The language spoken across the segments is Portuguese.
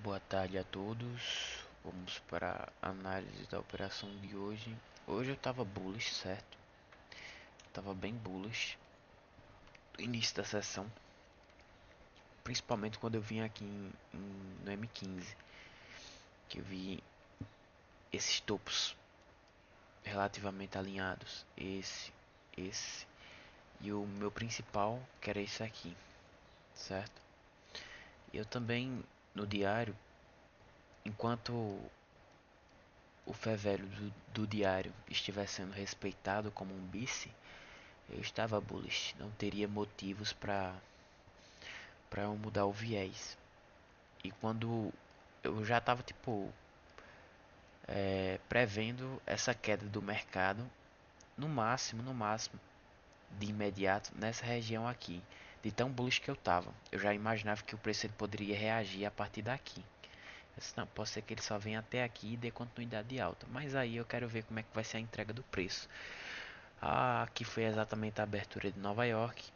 Boa tarde a todos. Vamos para a análise da operação de hoje. Hoje eu estava bullish, certo? Tava bem bullish no início da sessão, principalmente quando eu vim aqui no M15, que eu vi esses topos relativamente alinhados, esse e o meu principal, que era esse aqui, certo? Eu também no diário, enquanto o fé velho do diário estiver sendo respeitado como um vice, eu estava bullish, não teria motivos para eu mudar o viés. E quando eu já estava tipo prevendo essa queda do mercado, no máximo de imediato nessa região aqui, de tão bullish que eu estava, eu já imaginava que o preço ele poderia reagir a partir daqui. Eu disse, não, pode ser que ele só venha até aqui e dê continuidade de alta, mas aí eu quero ver como é que vai ser a entrega do preço. Aqui foi exatamente a abertura de Nova York.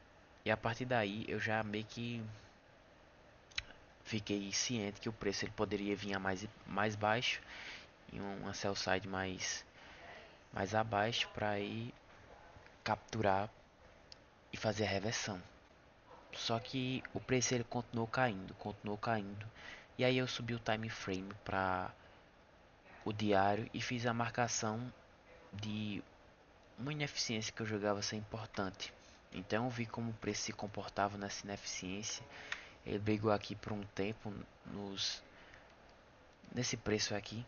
E a partir daí eu já meio que fiquei ciente que o preço ele poderia vir a mais baixo e uma sell side mais abaixo para ir capturar e fazer a reversão. Só que o preço ele continuou caindo. E aí eu subi o time frame para o diário e fiz a marcação de uma ineficiência que eu jogava ser importante. Então eu vi como o preço se comportava nessa ineficiência. Ele brigou aqui por um tempo nesse preço aqui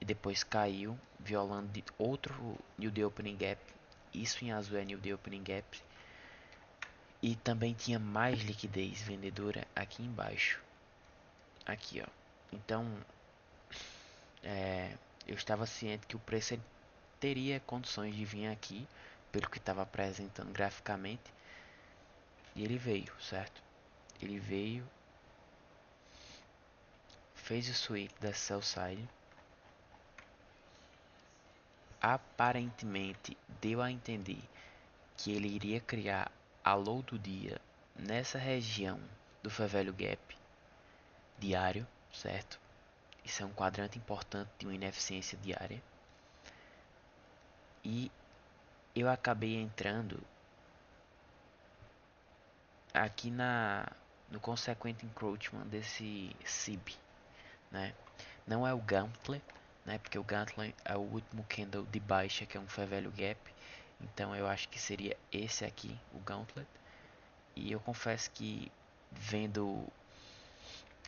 e depois caiu, violando de outro New Day Opening Gap. Isso em azul é New Day Opening Gap. E também tinha mais liquidez vendedora aqui embaixo. Aqui, ó. Então, eu estava ciente que o preço ele teria condições de vir aqui, pelo que estava apresentando graficamente. E ele veio, certo? Ele veio, fez o sweep da sell side. Aparentemente deu a entender que ele iria criar a low do dia nessa região do Fair Value Gap diário, certo? Isso é um quadrante importante de uma ineficiência diária. E eu acabei entrando aqui no consequente encroachment desse SIB, né? Não é o Gauntlet, né? Porque o Gauntlet é o último candle de baixa, que é um Fair Value Gap. Então eu acho que seria esse aqui, o Gauntlet. E eu confesso que vendo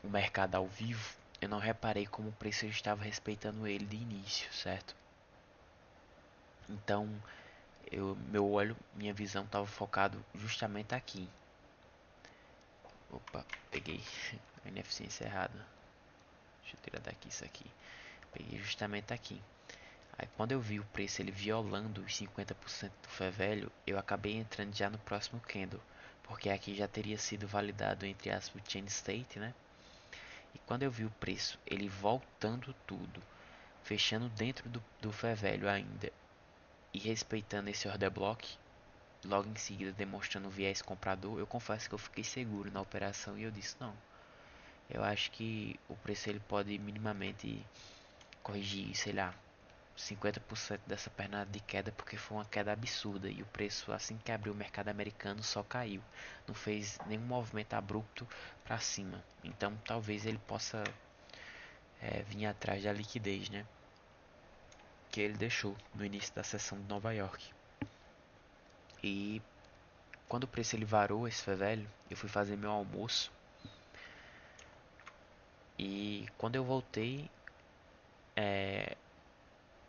o mercado ao vivo, eu não reparei como o preço estava respeitando ele de início, certo? Então, meu olho, minha visão estava focado justamente aqui. Opa, peguei a ineficiência errada. Deixa eu tirar daqui isso aqui. Peguei justamente aqui. Aí quando eu vi o preço ele violando os 50% do fé velho, eu acabei entrando já no próximo candle, porque aqui já teria sido validado entre aspas o chain state, né? E quando eu vi o preço ele voltando tudo, fechando dentro do fé velho ainda e respeitando esse order block, logo em seguida demonstrando o viés comprador, eu confesso que eu fiquei seguro na operação e eu disse não, eu acho que o preço ele pode minimamente corrigir, sei lá, 50% dessa pernada de queda, porque foi uma queda absurda e o preço assim que abriu o mercado americano só caiu, não fez nenhum movimento abrupto para cima. Então talvez ele possa vir atrás da liquidez, né, que ele deixou no início da sessão de Nova York. E quando o preço ele varou esse velho, eu fui fazer meu almoço e quando eu voltei,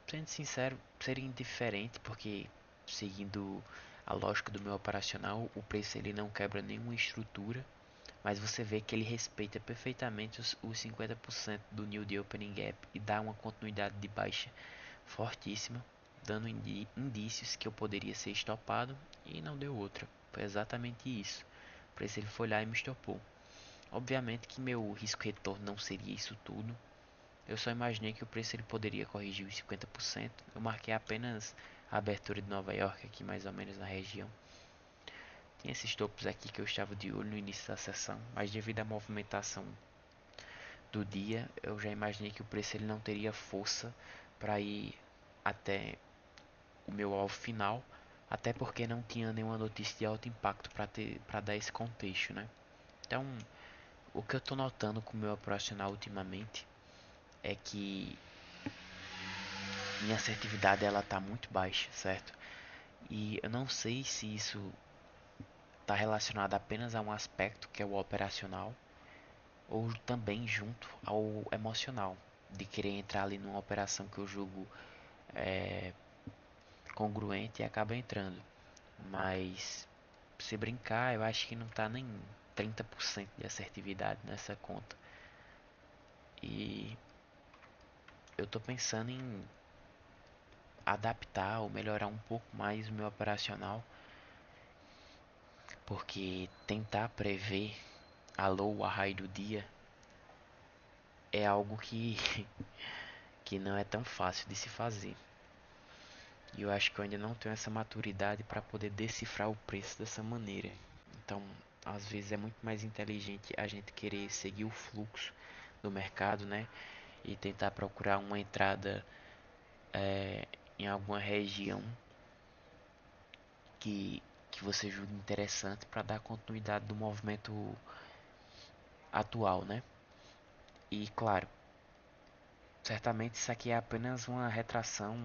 sendo sincero, seria indiferente porque seguindo a lógica do meu operacional, o preço ele não quebra nenhuma estrutura, mas você vê que ele respeita perfeitamente os 50% do New Day Opening Gap e dá uma continuidade de baixa fortíssima, dando indícios que eu poderia ser estopado e não deu outra. Foi exatamente isso. O preço ele foi lá e me estopou. Obviamente que meu risco retorno não seria isso tudo. Eu só imaginei que o preço ele poderia corrigir os 50%. Eu marquei apenas a abertura de Nova York aqui mais ou menos na região. Tem esses topos aqui que eu estava de olho no início da sessão, mas devido à movimentação do dia, eu já imaginei que o preço ele não teria força para ir até o meu alvo final, até porque não tinha nenhuma notícia de alto impacto para dar esse contexto, né? Então, o que eu tô notando com o meu operacional ultimamente é que minha assertividade ela tá muito baixa, certo? E eu não sei se isso está relacionado apenas a um aspecto que é o operacional ou também junto ao emocional, de querer entrar ali numa operação que eu julgo é, congruente e acaba entrando. Mas se brincar, eu acho que não tá nem 30% de assertividade nessa conta. E eu tô pensando em adaptar ou melhorar um pouco mais o meu operacional, porque tentar prever a low, a high do dia é algo que que não é tão fácil de se fazer. E eu acho que eu ainda não tenho essa maturidade para poder decifrar o preço dessa maneira. Então, às vezes é muito mais inteligente a gente querer seguir o fluxo do mercado, né? E tentar procurar uma entrada em alguma região que, que você julgue interessante para dar continuidade do movimento atual, né? E claro, certamente isso aqui é apenas uma retração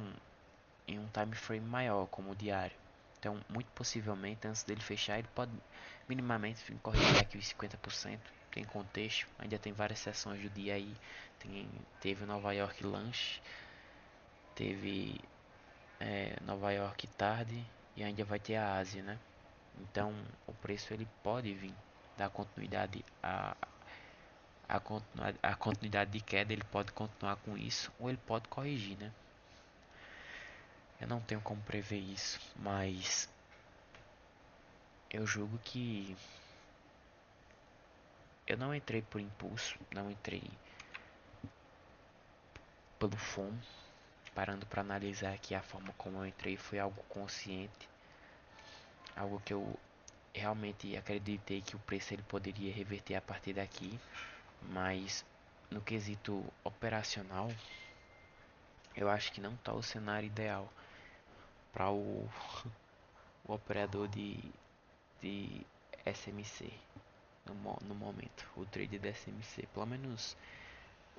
em um time frame maior, como o diário. Então, muito possivelmente, antes dele fechar, ele pode minimamente corrigir aqui os 50%. Tem contexto, ainda tem várias sessões do dia aí. Teve o Nova York Lunch, teve Nova York tarde e ainda vai ter a Ásia, né? Então, o preço ele pode vir dar continuidade a continuidade de queda, ele pode continuar com isso ou ele pode corrigir, né? Eu não tenho como prever isso, mas eu julgo que eu não entrei por impulso, não entrei pelo FOMO. Parando para analisar aqui a forma como eu entrei, foi algo consciente, algo que eu realmente acreditei que o preço ele poderia reverter a partir daqui, mas no quesito operacional, eu acho que não está o cenário ideal para o operador de SMC no momento, o trade de SMC, pelo menos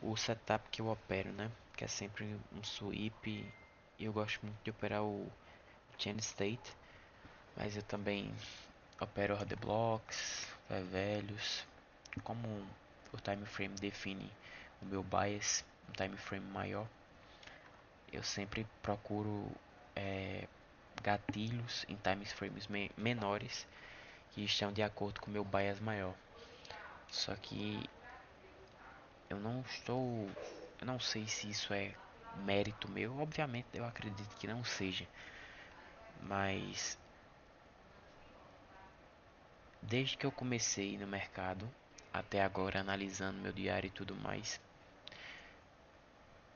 o setup que eu opero, né? Que é sempre um sweep. E eu gosto muito de operar o chain state, mas eu também opero order blocks, velhos. Como o time frame define o meu bias, um time frame maior, eu sempre procuro gatilhos em time frames menores que estão de acordo com o meu bias maior. Só que eu não estou, eu não sei se isso é mérito meu, obviamente eu acredito que não seja, mas desde que eu comecei no mercado até agora analisando meu diário e tudo mais,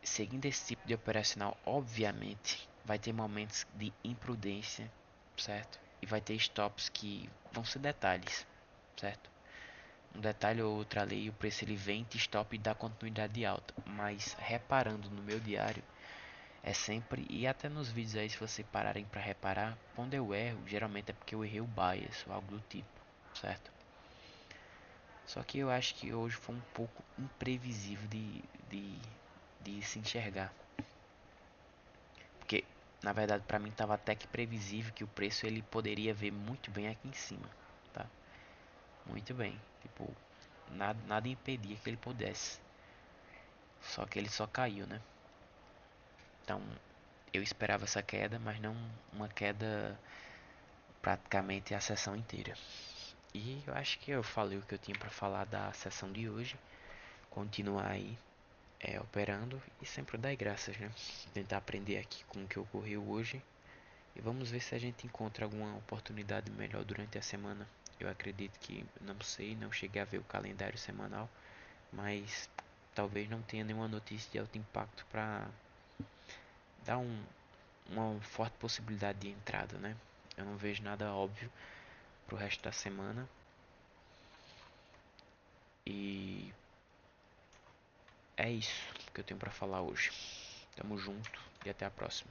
seguindo esse tipo de operacional, obviamente vai ter momentos de imprudência, certo? E vai ter stops que vão ser detalhes, certo? Um detalhe ou outro ali, o preço ele vem, te stop e dá continuidade de alta. Mas reparando no meu diário, é sempre, e até nos vídeos aí, se vocês pararem para reparar, quando eu erro, geralmente é porque eu errei o bias ou algo do tipo, certo? Só que eu acho que hoje foi um pouco imprevisível de se enxergar. Porque, na verdade, para mim estava até que previsível que o preço ele poderia ver muito bem aqui em cima, tá? Muito bem. Tipo, nada impedia que ele pudesse. Só que ele só caiu, né? Então, eu esperava essa queda, mas não uma queda praticamente a sessão inteira. E eu acho que eu falei o que eu tinha para falar da sessão de hoje. Continuar aí operando e sempre dar graças, né? Tentar aprender aqui com o que ocorreu hoje. E vamos ver se a gente encontra alguma oportunidade melhor durante a semana. Eu acredito que, não sei, não cheguei a ver o calendário semanal, mas talvez não tenha nenhuma notícia de alto impacto para dar uma forte possibilidade de entrada, né? Eu não vejo nada óbvio pro resto da semana. E é isso que eu tenho pra falar hoje. Tamo junto e até a próxima.